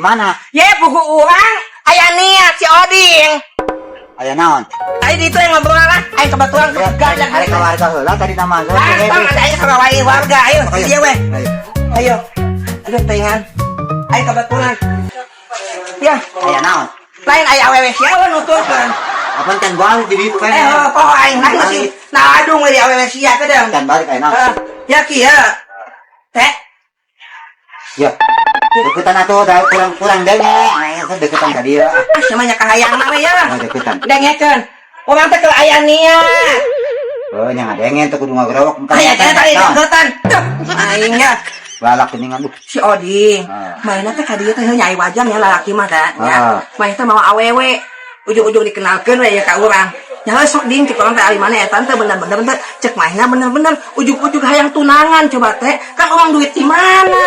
di mana? Ye buku orang aya niat si Oding. Aya naon? Tadi itu yang ngobrol lah. Ayo kebetulan kebetulan Ada ke warga heula tadi nama saya. Ayo kawai warga ayo dia weh. Ayo. Aduh pengen. Ayo kebetulan. Ya, Aya naon? lain aya awewe siapa nuturkeun. Apa kan balik di ditu kan? Poho aing lain masih nadung we awewe sia ke deung. Kan balik aya naon? Ya kieu. Teh. Ya. Deketan atuh da kurang denge. Aya deketan ka dieu. Namanya kahayang mah ya. Deketan. Dengekeun. Urang teh keur aya niat. Oh, nya ngadengen teh kudu ngagerowok. Aya teh tadi deketan. Aing ya. Balak geningan lu. Si Oding, mainnya teh ka dieu teh nyai wajang ya lalaki mah teh nya. Main teh mawa awewe. Ujung-ujung dikenalkeun we ya ka urang. Nya sok ding cek urang teh ari mana eta teh bener-bener teh cek mainnya bener-bener ujung-ujung hayang tunangan coba teh. Kan orang duit di mana?